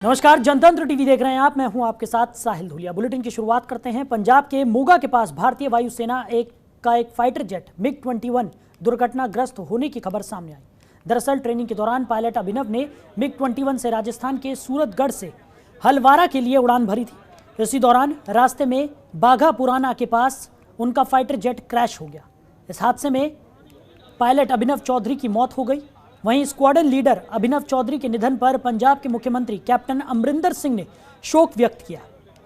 नमस्कार, जनतंत्र टीवी देख रहे हैं आप। मैं हूं आपके साथ साहिल धुलिया। बुलेटिन की शुरुआत करते हैं। पंजाब के मोगा के पास भारतीय वायुसेना एक फाइटर जेट MiG-21 दुर्घटनाग्रस्त होने की खबर सामने आई। दरअसल ट्रेनिंग के दौरान पायलट अभिनव ने MiG-21 से राजस्थान के सूरतगढ़ से हलवारा के लिए उड़ान भरी थी। इसी दौरान रास्ते में बाघा पुराना के पास उनका फाइटर जेट क्रैश हो गया। इस हादसे में पायलट अभिनव चौधरी की मौत हो गई। वहीं स्क्वाड्रन लीडर अभिनव चौधरी के निधन पर पंजाब के मुख्यमंत्री कैप्टन अमरिंदर सिंह ने शोक व्यक्त किया।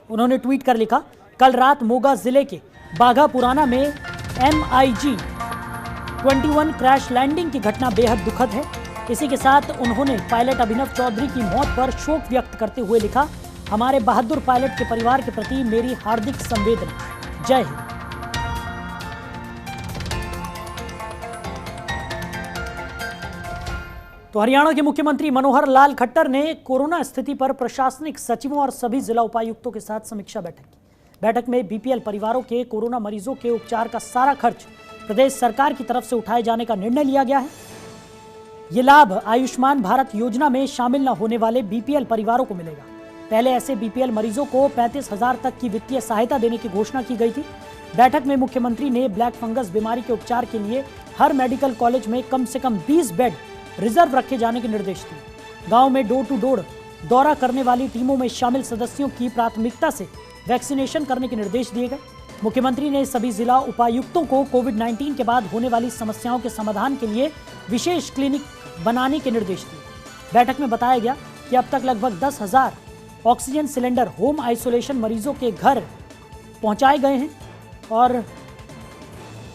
उन्होंने ट्वीट कर लिखा, कल रात मोगा जिले के बाघा पुराना में MiG-21 क्रैश लैंडिंग की घटना बेहद दुखद है। इसी के साथ उन्होंने पायलट अभिनव चौधरी की मौत पर शोक व्यक्त करते हुए लिखा, हमारे बहादुर पायलट के परिवार के प्रति मेरी हार्दिक संवेदना। जय हिंद। तो हरियाणा के मुख्यमंत्री मनोहर लाल खट्टर ने कोरोना स्थिति पर प्रशासनिक सचिवों और सभी जिला उपायुक्तों के साथ समीक्षा बैठक की। बैठक में BPL परिवारों के कोरोना मरीजों के उपचार का सारा खर्च प्रदेश सरकार की तरफ से उठाए जाने का निर्णय लिया गया है। ये लाभ आयुष्मान भारत योजना में शामिल न होने वाले BPL परिवारों को मिलेगा। पहले ऐसे BPL मरीजों को 35,000 तक की वित्तीय सहायता देने की घोषणा की गई थी। बैठक में मुख्यमंत्री ने ब्लैक फंगस बीमारी के उपचार के लिए हर मेडिकल कॉलेज में कम से कम 20 बेड रिजर्व रखे जाने के निर्देश दिए। गांव में डोर टू डोर दौरा करने वाली टीमों में शामिल सदस्यों की प्राथमिकता से वैक्सीनेशन करने के निर्देश दिए गए। मुख्यमंत्री ने सभी जिला उपायुक्तों को कोविड-19 के बाद होने वाली समस्याओं के समाधान के लिए विशेष क्लिनिक बनाने के निर्देश दिए। बैठक में बताया गया कि अब तक लगभग 10,000 ऑक्सीजन सिलेंडर होम आइसोलेशन मरीजों के घर पहुंचाए गए हैं और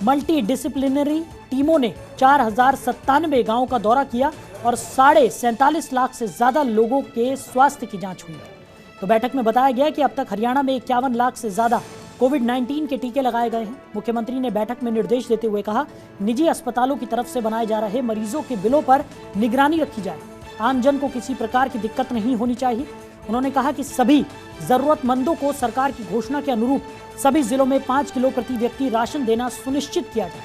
मल्टी डिसिप्लिनरी टीमों ने 4,097 गांवों का दौरा किया और 47.5 लाख से ज्यादा लोगों के स्वास्थ्य की जांच हुई। तो बैठक में बताया गया कि अब तक हरियाणा में 51 लाख से ज्यादा कोविड-19 के टीके लगाए गए हैं। मुख्यमंत्री ने बैठक में निर्देश देते हुए कहा, निजी अस्पतालों की तरफ से बनाए जा रहे मरीजों के बिलों पर निगरानी रखी जाए। आमजन को किसी प्रकार की दिक्कत नहीं होनी चाहिए। उन्होंने कहा कि सभी जरूरतमंदों को सरकार की घोषणा के अनुरूप सभी जिलों में 5 किलो प्रति व्यक्ति राशन देना सुनिश्चित किया जाए।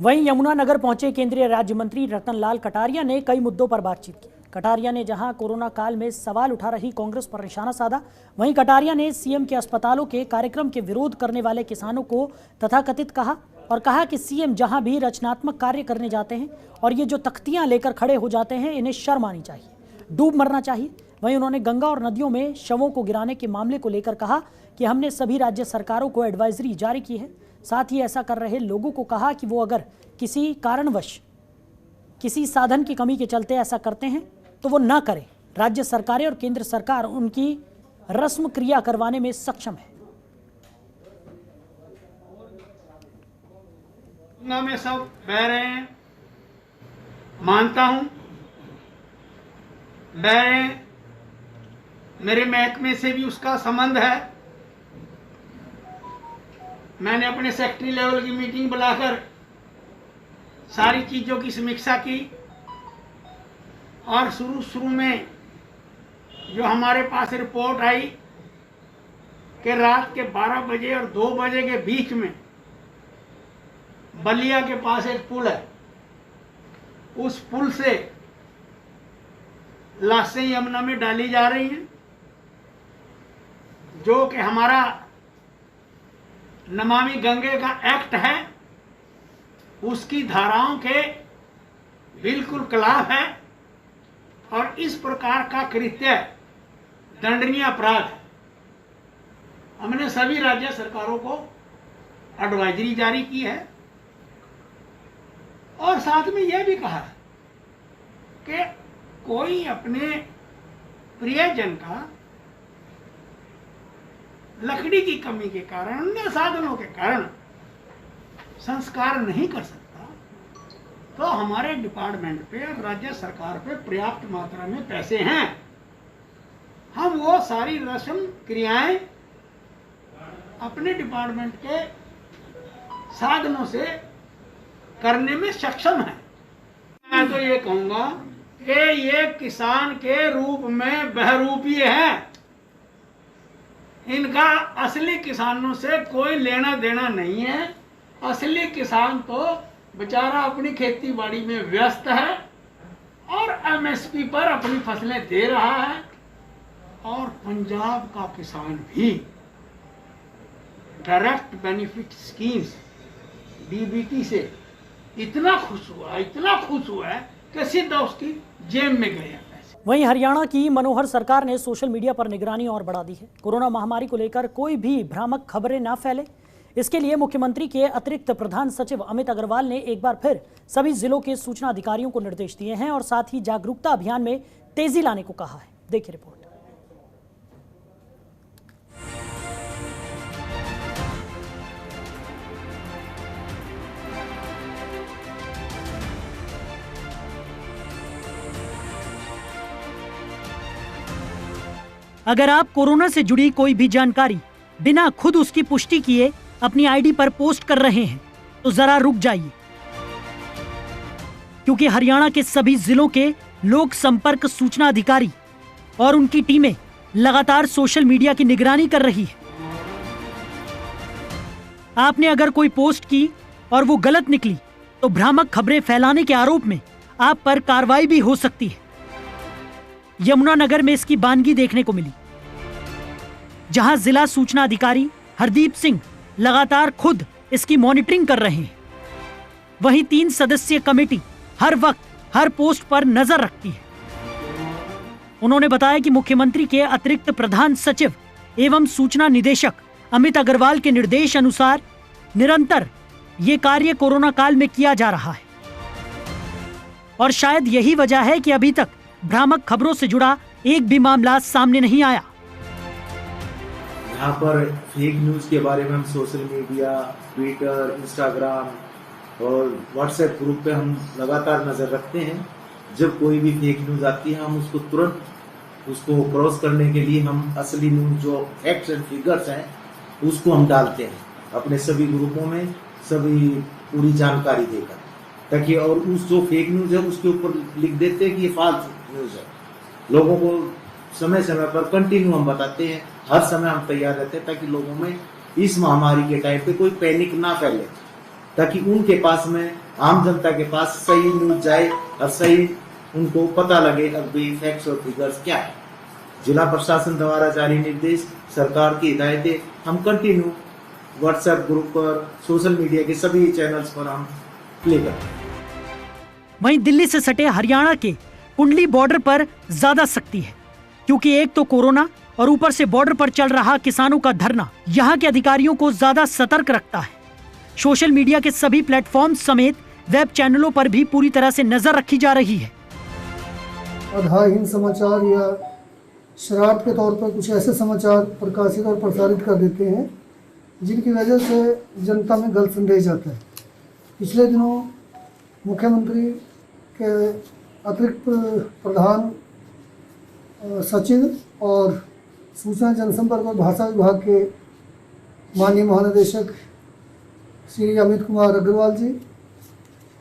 वहीं यमुनानगर पहुंचे केंद्रीय राज्य मंत्री रतनलाल कटारिया ने कई मुद्दों पर बातचीत की। कटारिया ने जहां कोरोना काल में सवाल उठा रही कांग्रेस पर निशाना साधा, वहीं कटारिया ने सीएम के अस्पतालों के कार्यक्रम के विरोध करने वाले किसानों को तथाकथित कहा और कहा कि सीएम जहां भी रचनात्मक कार्य करने जाते हैं और ये जो तख्तियां लेकर खड़े हो जाते हैं, इन्हें शर्म आनी चाहिए, डूब मरना चाहिए। वहीं उन्होंने गंगा और नदियों में शवों को गिराने के मामले को लेकर कहा कि हमने सभी राज्य सरकारों को एडवाइजरी जारी की है। साथ ही ऐसा कर रहे लोगों को कहा कि वो अगर किसी कारणवश किसी साधन की कमी के चलते ऐसा करते हैं तो वो न करें। राज्य सरकारें और केंद्र सरकार उनकी रस्म क्रिया करवाने में सक्षम है। में सब बह रहे हैं, मानता हूं, बह रहे हैं। मेरे महकमे से भी उसका संबंध है। मैंने अपने सेक्रेटरी लेवल की मीटिंग बुलाकर सारी चीज़ों की समीक्षा की और शुरू में जो हमारे पास रिपोर्ट आई कि रात के 12 बजे और 2 बजे के बीच में बलिया के पास एक पुल है, उस पुल से लाशें यमुना में डाली जा रही हैं, जो कि हमारा नमामि गंगे का एक्ट है, उसकी धाराओं के बिल्कुल खिलाफ है और इस प्रकार का कृत्य दंडनीय अपराध है। हमने सभी राज्य सरकारों को एडवाइजरी जारी की है और साथ में यह भी कहा है कि कोई अपने प्रियजन का लकड़ी की कमी के कारण, अन्य साधनों के कारण संस्कार नहीं कर सकता, तो हमारे डिपार्टमेंट पे और राज्य सरकार पे पर्याप्त मात्रा में पैसे हैं। हम वो सारी रस्म क्रियाएं अपने डिपार्टमेंट के साधनों से करने में सक्षम है। मैं तो ये कहूंगा कि ये किसान के रूप में बहरूपी है। इनका असली किसानों से कोई लेना देना नहीं है। असली किसान तो बेचारा अपनी खेती बाड़ी में व्यस्त है और एमएसपी पर अपनी फसलें दे रहा है। और पंजाब का किसान भी डायरेक्ट बेनिफिट स्कीम्स डीबीटी से इतना खुश हुआ है कि सीधा उसकी जेब में गए पैसे। वहीं हरियाणा की मनोहर सरकार ने सोशल मीडिया पर निगरानी और बढ़ा दी है। कोरोना महामारी को लेकर कोई भी भ्रामक खबरें ना फैले, इसके लिए मुख्यमंत्री के अतिरिक्त प्रधान सचिव अमित अग्रवाल ने एक बार फिर सभी जिलों के सूचना अधिकारियों को निर्देश दिए हैं और साथ ही जागरूकता अभियान में तेजी लाने को कहा है। देखिए रिपोर्ट। अगर आप कोरोना से जुड़ी कोई भी जानकारी बिना खुद उसकी पुष्टि किए अपनी आईडी पर पोस्ट कर रहे हैं तो जरा रुक जाइए, क्योंकि हरियाणा के सभी जिलों के लोक संपर्क सूचना अधिकारी और उनकी टीमें लगातार सोशल मीडिया की निगरानी कर रही है। आपने अगर कोई पोस्ट की और वो गलत निकली तो भ्रामक खबरें फैलाने के आरोप में आप पर कार्रवाई भी हो सकती है। यमुनानगर में इसकी बानगी देखने को मिली, जहां जिला सूचना अधिकारी हरदीप सिंह लगातार खुद इसकी मॉनिटरिंग कर रहे हैं। वहीं 3 सदस्यीय कमेटी हर वक्त हर पोस्ट पर नजर रखती है। उन्होंने बताया कि मुख्यमंत्री के अतिरिक्त प्रधान सचिव एवं सूचना निदेशक अमित अग्रवाल के निर्देश अनुसार निरंतर ये कार्य कोरोना काल में किया जा रहा है और शायद यही वजह है कि अभी तक भ्रामक खबरों से जुड़ा एक भी मामला सामने नहीं आया। यहाँ पर फेक न्यूज के बारे में हम सोशल मीडिया, ट्विटर, इंस्टाग्राम और व्हाट्सएप ग्रुप पे हम लगातार नजर रखते हैं। जब कोई भी फेक न्यूज आती है हम उसको तुरंत उसको क्रॉस करने के लिए हम असली न्यूज जो फैक्ट्स एंड फिगर्स हैं उसको हम डालते हैं अपने सभी ग्रुपों में, सभी पूरी जानकारी देकर, ताकि और उस जो फेक न्यूज है उसके ऊपर लिख देते हैं कि ये फाल्स न्यूज है। लोगों को समय समय पर कंटिन्यू हम बताते हैं, हर समय हम तैयार रहते हैं ताकि लोगों में इस महामारी के टाइम पे कोई पैनिक ना फैले, ताकि उनके पास में आम जनता के पास सही न्यूज जाए और सही उनको पता लगे अभी फैक्ट्स और फिगर्स क्या है। जिला प्रशासन द्वारा जारी निर्देश, सरकार की हिदायतें हम कंटिन्यू व्हाट्सएप ग्रुप पर, सोशल मीडिया के सभी चैनल्स पर हम प्ले करते हैं। वहीं दिल्ली से सटे हरियाणा के कुंडली बॉर्डर पर ज्यादा सख्ती है, क्योंकि एक तो कोरोना और ऊपर से बॉर्डर पर चल रहा किसानों का धरना यहाँ के अधिकारियों को ज्यादा सतर्क रखता है। सोशल मीडिया के सभी प्लेटफॉर्म समेत वेब चैनलों पर भी पूरी तरह से नजर रखी जा रही है। आधारहीन समाचार या शरारत के तौर पर कुछ ऐसे समाचार प्रकाशित और प्रसारित कर देते हैं जिनकी वजह से जनता में गलत संदेश जाता है। पिछले दिनों मुख्यमंत्री के अतिरिक्त प्रधान सचिव और सूचना जनसंपर्क और भाषा विभाग के माननीय महानिदेशक श्री अमित कुमार अग्रवाल जी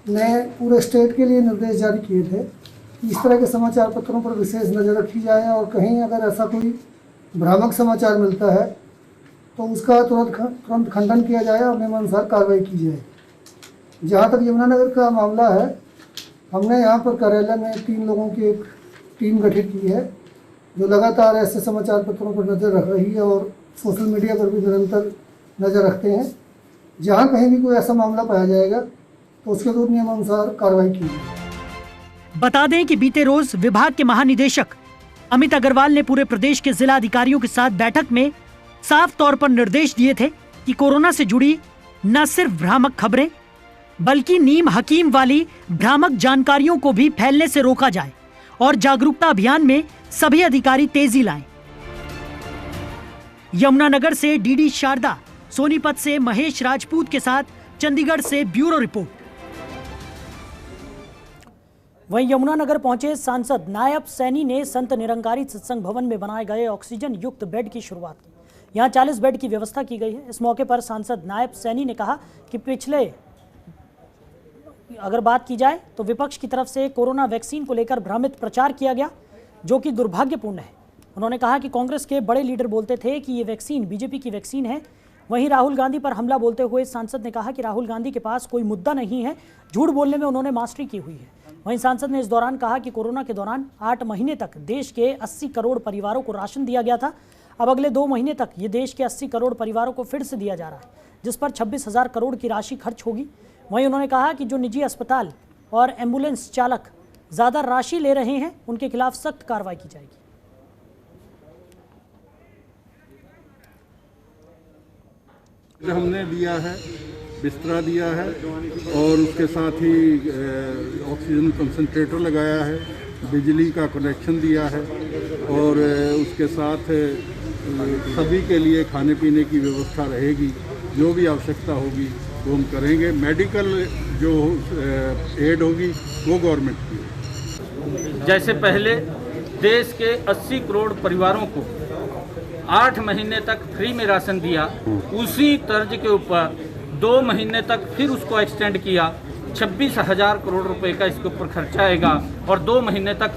ने पूरे स्टेट के लिए निर्देश जारी किए थे कि इस तरह के समाचार पत्रों पर विशेष नज़र रखी जाए और कहीं अगर ऐसा कोई भ्रामक समाचार मिलता है तो उसका तुरंत खंडन किया जाए और नियमानुसार कार्रवाई की जाए। जहाँ तक यमुनानगर का मामला है, हमने यहाँ पर कार्यालय में 3 लोगों की एक टीम गठित की है जो लगातार ऐसे समाचार पत्रों पर नज़र रख रही है और सोशल मीडिया पर भी निरंतर नज़र रखते हैं। जहाँ कहीं भी कोई ऐसा मामला पाया जाएगा तो उसके विरुद्ध नियमानुसार कार्रवाई की जाएगी। बता दें कि बीते रोज विभाग के महानिदेशक अमित अग्रवाल ने पूरे प्रदेश के जिला अधिकारियों के साथ बैठक में साफ तौर पर निर्देश दिए थे कि कोरोना से जुड़ी न सिर्फ भ्रामक खबरें बल्कि नीम हकीम वाली भ्रामक जानकारियों को भी फैलने से रोका जाए और जागरूकता अभियान में सभी अधिकारी तेजी लाएं। यमुनानगर से डीडी शारदा, सोनीपत से महेश राजपूत के साथ चंडीगढ़ से ब्यूरो रिपोर्ट। वहीं यमुनानगर पहुंचे सांसद नायब सैनी ने संत निरंकारी सत्संग भवन में बनाए गए ऑक्सीजन युक्त बेड की शुरुआत की। यहां 40 बेड की व्यवस्था की गई है। इस मौके पर सांसद नायब सैनी ने कहा कि पिछले अगर बात की जाए तो विपक्ष की तरफ से कोरोना वैक्सीन को लेकर भ्रमित प्रचार किया गया, जो कि दुर्भाग्यपूर्ण है। उन्होंने कहा कि कांग्रेस के बड़े लीडर बोलते थे कि ये वैक्सीन बीजेपी की वैक्सीन है। वहीं राहुल गांधी पर हमला बोलते हुए सांसद ने कहा कि राहुल गांधी के पास कोई मुद्दा नहीं है, झूठ बोलने में उन्होंने मास्टरी की हुई है। वहीं सांसद ने इस दौरान कहा कि कोरोना के दौरान 8 महीने तक देश के 80 करोड़ परिवारों को राशन दिया गया था। अब अगले 2 महीने तक ये देश के 80 करोड़ परिवारों को फिर से दिया जा रहा है, जिस पर 26,000 करोड़ की राशि खर्च होगी। वहीं उन्होंने कहा कि जो निजी अस्पताल और एम्बुलेंस चालक ज़्यादा राशि ले रहे हैं, उनके खिलाफ सख्त कार्रवाई की जाएगी। हमने दिया है, बिस्तरा दिया है और उसके साथ ही ऑक्सीजन कंसंट्रेटर लगाया है, बिजली का कनेक्शन दिया है और उसके साथ सभी के लिए खाने पीने की व्यवस्था रहेगी। जो भी आवश्यकता होगी वो हम करेंगे। मेडिकल जो एड होगी वो गवर्नमेंट की। जैसे पहले देश के 80 करोड़ परिवारों को 8 महीने तक फ्री में राशन दिया, उसी तर्ज के ऊपर 2 महीने तक फिर उसको एक्सटेंड किया। 26,000 करोड़ रुपए का इसके ऊपर खर्चा आएगा और 2 महीने तक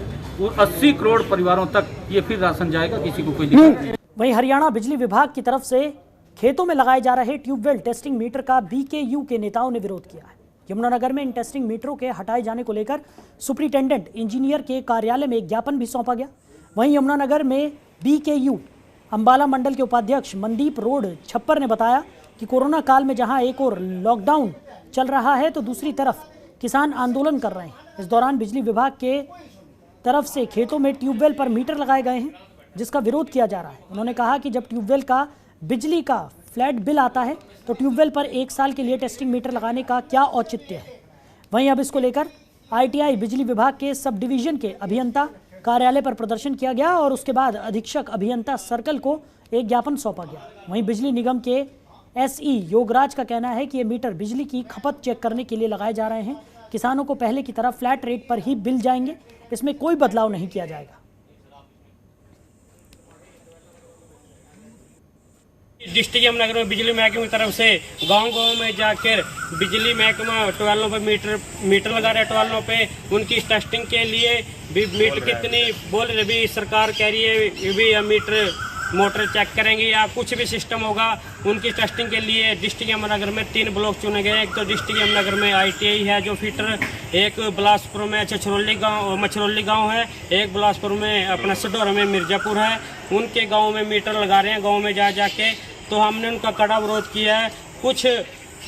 80 करोड़ परिवारों तक ये फिर राशन जाएगा, किसी को कोई दिक्कत नहीं। वहीं हरियाणा बिजली विभाग की तरफ से खेतों में लगाए जा रहे ट्यूबवेल टेस्टिंग मीटर का बीकेयू के नेताओं ने विरोध किया है। यमुनानगर में इन टेस्टिंग मीटरों के हटाए जाने को लेकर सुपरिटेंडेंट इंजीनियर के कार्यालय में एक ज्ञापन भी सौंपा गया। वहीं यमुनानगर में बीकेयू अंबाला मंडल के उपाध्यक्ष मनदीप रोड छप्पर ने बताया कि कोरोना काल में जहां एक और लॉकडाउन चल रहा है तो दूसरी तरफ किसान आंदोलन कर रहे हैं। इस दौरान बिजली विभाग के तरफ से खेतों में ट्यूबवेल पर मीटर लगाए गए हैं, जिसका विरोध किया जा रहा है। उन्होंने कहा कि जब ट्यूबवेल का बिजली का फ्लैट बिल आता है तो ट्यूबवेल पर 1 साल के लिए टेस्टिंग मीटर लगाने का क्या औचित्य है। वहीं अब इसको लेकर ITI बिजली विभाग के सब डिवीजन के अभियंता कार्यालय पर प्रदर्शन किया गया और उसके बाद अधीक्षक अभियंता सर्कल को एक ज्ञापन सौंपा गया। वहीं बिजली निगम के SE योगराज का कहना है कि ये मीटर बिजली की खपत चेक करने के लिए लगाए जा रहे हैं। किसानों को पहले की तरह फ्लैट रेट पर ही बिल जाएंगे, इसमें कोई बदलाव नहीं किया जाएगा। डिस्ट्रिक्ट यमुनानगर में बिजली महकमे की तरफ से गांव-गांव में जाकर बिजली महकमा टॉयलों पे मीटर लगा रहे हैं। टॉयलों पे उनकी टेस्टिंग के लिए भी मीटर कितनी बोल रही, भी सरकार कह रही है भी हम मीटर मोटर चेक करेंगे या कुछ भी सिस्टम होगा उनकी टेस्टिंग के लिए। डिस्ट्रिक्ट यमुनानगर में 3 ब्लॉक चुने गए। एक तो डिस्ट्रिक्ट यमुनानगर में ITI है जो फिटर, एक बिलासपुर में मछरौली गांव है, एक बिलासपुर में अपना सडोरा में मिर्जापुर है। उनके गाँव में मीटर लगा रहे हैं। गाँव में जाके तो हमने उनका कड़ा विरोध किया है। कुछ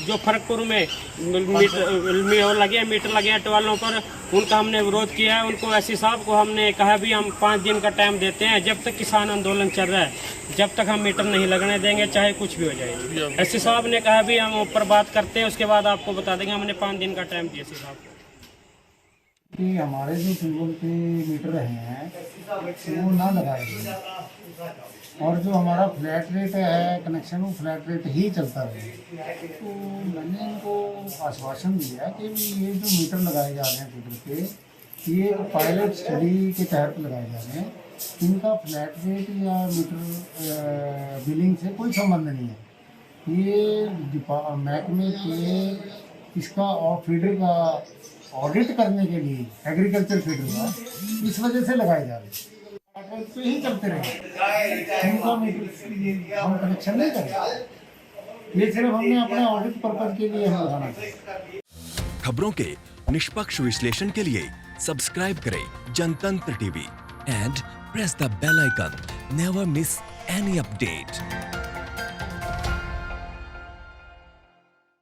जो फरकपुर में मीटर लगे हैं टॉयलों पर, उनका हमने विरोध किया है। उनको SC साहब को हमने कहा भी हम 5 दिन का टाइम देते हैं, जब तक किसान आंदोलन चल रहा है जब तक हम मीटर नहीं लगने देंगे, चाहे कुछ भी हो जाए। SC साहब ने कहा भी हम ऊपर बात करते हैं, उसके बाद आपको बता देंगे। हमने 5 दिन का टाइम दिया SC साहब को। कि हमारे जो ट्यूबवेल के मीटर हैं वो ना लगाए गए और जो हमारा फ्लैट रेट है कनेक्शन, वो फ्लैट रेट ही चलता रहे। तो मैंने इनको आश्वासन दिया कि ये जो मीटर लगाए जा रहे हैं ट्यूबवेल के, ये पायलट स्टडी के तहत लगाए जा रहे हैं। इनका फ्लैट रेट या मीटर बिलिंग से कोई संबंध नहीं है। ये महकमे के इसका और फीडर का ऑडिट करने के लिए, एग्रीकल्चर फीडर का, इस वजह से लगाए जा रहे हैं। तो ही चलते रहे, इनका हम कनेक्शन नहीं करें। ये सिर्फ हमने अपने ऑडिट पर्पज के लिए हम लगाना चाहिए। खबरों के निष्पक्ष विश्लेषण के लिए सब्सक्राइब करें Jantantra TV and press the bell icon. Never miss any update.